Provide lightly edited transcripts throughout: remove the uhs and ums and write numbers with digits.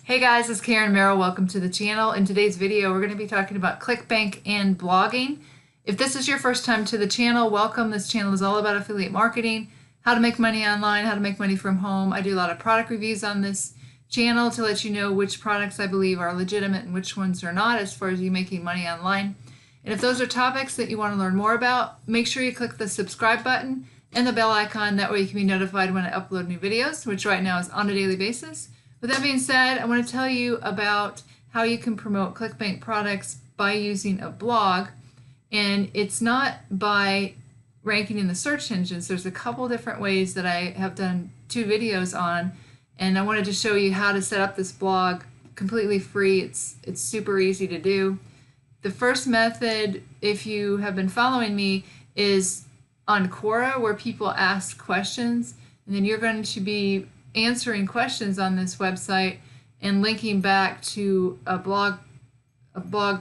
Hey guys, it's Karen Merrill. Welcome to the channel. In today's video, we're going to be talking about Clickbank and blogging. If this is your first time to the channel, welcome. This channel is all about affiliate marketing, how to make money online, how to make money from home. I do a lot of product reviews on this channel to let you know which products I believe are legitimate and which ones are not as far as you making money online. And if those are topics that you want to learn more about, make sure you click the subscribe button and the bell icon. That way you can be notified when I upload new videos, which right now is on a daily basis. With that being said, I want to tell you about how you can promote Clickbank products by using a blog. And it's not by ranking in the search engines. There's a couple different ways that I have done 2 videos on. And I wanted to show you how to set up this blog completely free. It's super easy to do. The first method, if you have been following me, is on Quora, where people ask questions. And then you're going to be answering questions on this website and linking back to a blog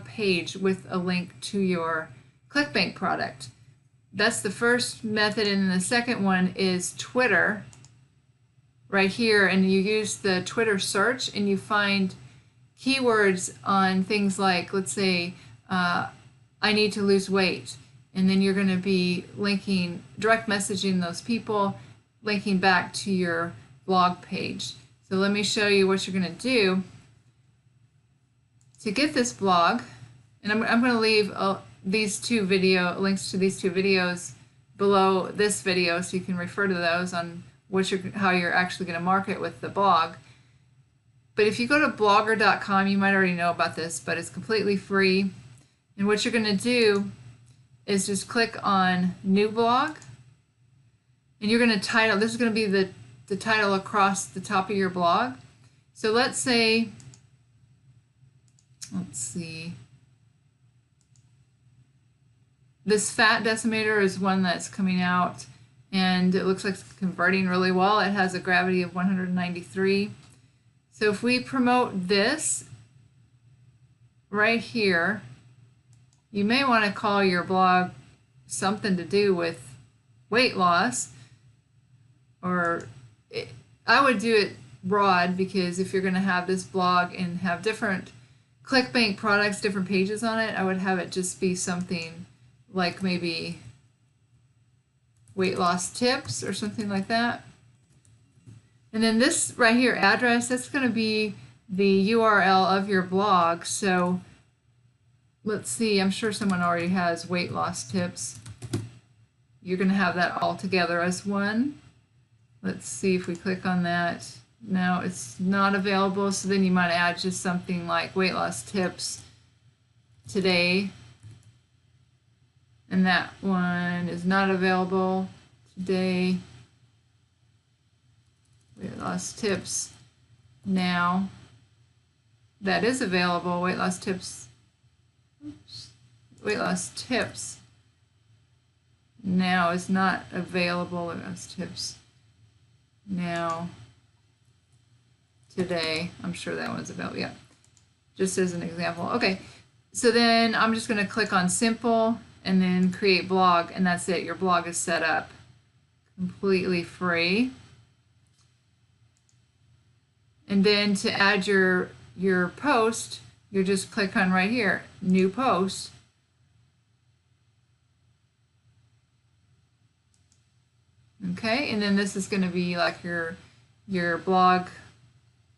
page with a link to your Clickbank product. That's the first method, and the second one is Twitter right here, and you use the Twitter search and you find keywords on things like, let's say, I need to lose weight, and then you're going to be linking, direct messaging those people, linking back to your blog page. So let me show you what you're going to do to get this blog. And I'm going to leave links to these 2 videos below this video, so you can refer to those on how you're actually going to market with the blog. But if you go to blogger.com, you might already know about this, but it's completely free. And what you're going to do is just click on New Blog, and you're going to title. This is going to be the title across the top of your blog. So let's see, this fat decimator is one that's coming out, and it looks like it's converting really well. It has a gravity of 193. So if we promote this right here, you may want to call your blog something to do with weight loss, or I would do it broad, because if you're going to have this blog and have different Clickbank products, different pages on it, I would have it just be something like maybe weight loss tips or something like that. And then this right here, address, that's going to be the URL of your blog. So let's see, I'm sure someone already has weight loss tips. You're going to have that all together as one. Let's see if we click on that. No, it's not available, so then you might add just something like weight loss tips today. And that one is not available today. Weight loss tips now. That is available. Weight loss tips. Oops. Weight loss tips now is not available. Weight loss tips now today. I'm sure that one's available. Yeah, just as an example. Okay, so then I'm just going to click on simple and then create blog, and that's it. Your blog is set up completely free. And then to add your post, you just click on right here, new post. Okay, and then this is going to be like your blog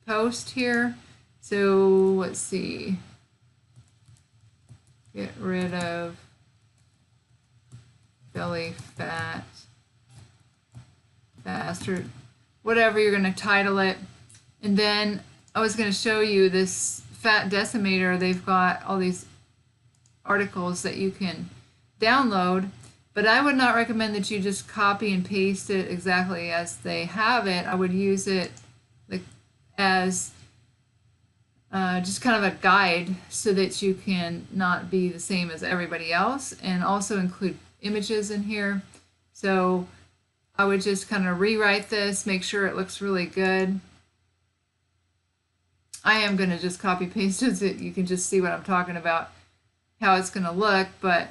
post here. So let's see, get rid of belly fat faster, whatever you're going to title it. And then I was going to show you this fat decimator. They've got all these articles that you can download, but I would not recommend that you just copy and paste it exactly as they have it. I would use it like as just kind of a guide, so that you can not be the same as everybody else, and also include images in here. So I would just kind of rewrite this, make sure it looks really good. I am going to just copy paste it so that you can just see what I'm talking about, how it's going to look, but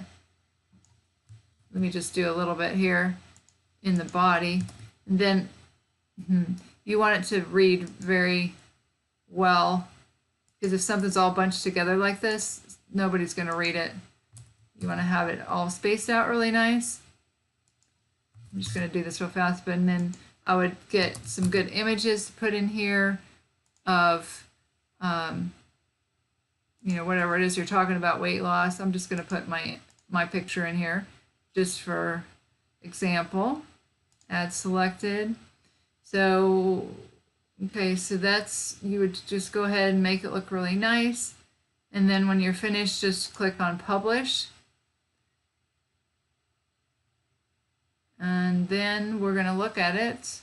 let me just do a little bit here in the body. And then you want it to read very well, because if something's all bunched together like this, nobody's going to read it. You want to have it all spaced out really nice. I'm just going to do this real fast, but and then I would get some good images to put in here of, you know, whatever it is you're talking about, weight loss. I'm just going to put my picture in here just for example. Add selected. So, okay, so that's, you would just go ahead and make it look really nice. And then when you're finished, just click on publish. And then we're going to look at it.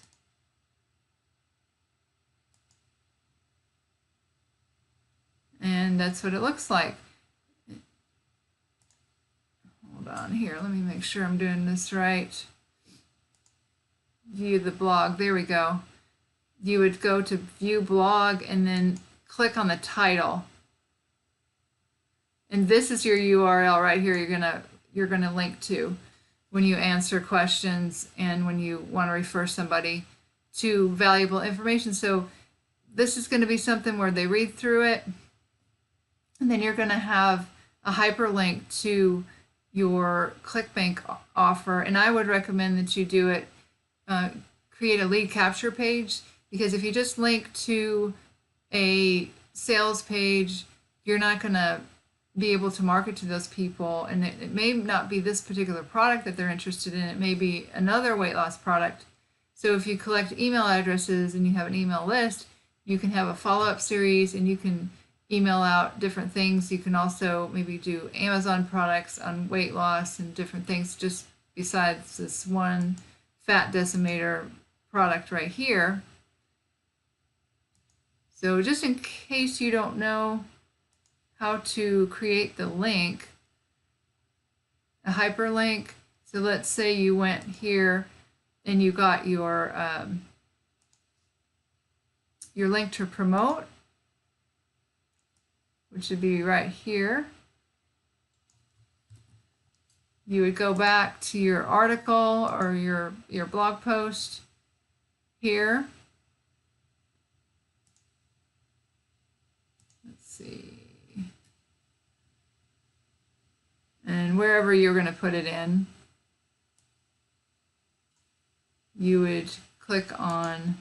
And that's what it looks like. Hold on here, let me make sure I'm doing this right. View the blog, there we go. You would go to view blog and then click on the title. And this is your URL right here you're gonna link to when you answer questions and when you want to refer somebody to valuable information. So this is going to be something where they read through it, and then you're going to have a hyperlink to your Clickbank offer. And I would recommend that you do it, create a lead capture page, because if you just link to a sales page, you're not going to be able to market to those people, and it may not be this particular product that they're interested in. It may be another weight loss product. So if you collect email addresses and you have an email list, you can have a follow-up series and you can email out different things. You can also maybe do Amazon products on weight loss and different things, just besides this one fat decimator product right here. So just in case you don't know how to create the link, a hyperlink. So let's say you went here and you got your link to promote, which would be right here. You would go back to your article or your blog post here. Let's see. And wherever you're going to put it in, you would click on,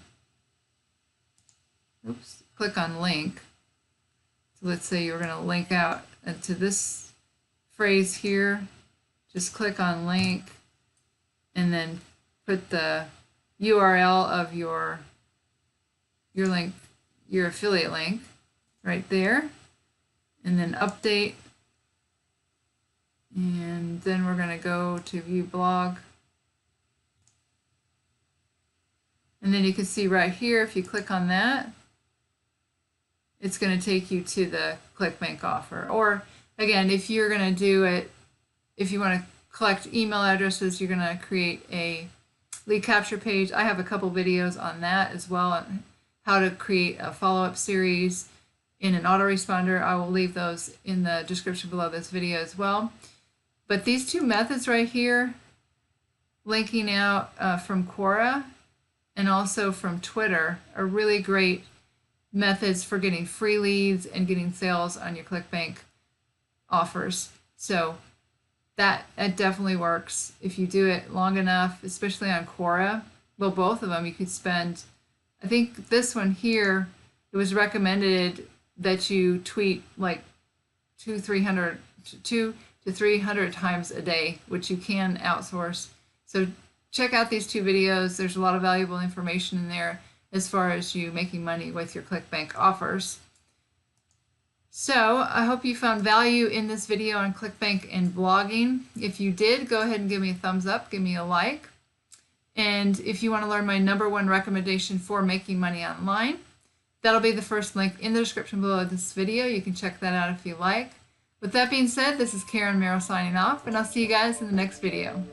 click on link. So let's say you're going to link out to this phrase here. Just click on link and then put the URL of your link, your affiliate link right there, and then update. And then we're going to go to view blog. And then you can see right here, if you click on that, it's going to take you to the Clickbank offer. Or again, if you're going to do it, if you want to collect email addresses, you're going to create a lead capture page. I have a couple videos on that as well, on how to create a follow-up series in an autoresponder. I will leave those in the description below this video as well. But these two methods right here, linking out from Quora and also from Twitter, are really great methods for getting free leads and getting sales on your Clickbank offers. So that definitely works if you do it long enough, especially on Quora. Well, both of them you could spend, I think this one here, it was recommended that you tweet like 200 to 300 times a day, which you can outsource. So check out these two videos. There's a lot of valuable information in there as far as you making money with your Clickbank offers. So I hope you found value in this video on Clickbank and blogging. If you did, go ahead and give me a thumbs up, give me a like. And if you want to learn my #1 recommendation for making money online, that'll be the first link in the description below this video. You can check that out if you like. With that being said, this is Karen Merrill signing off, and I'll see you guys in the next video.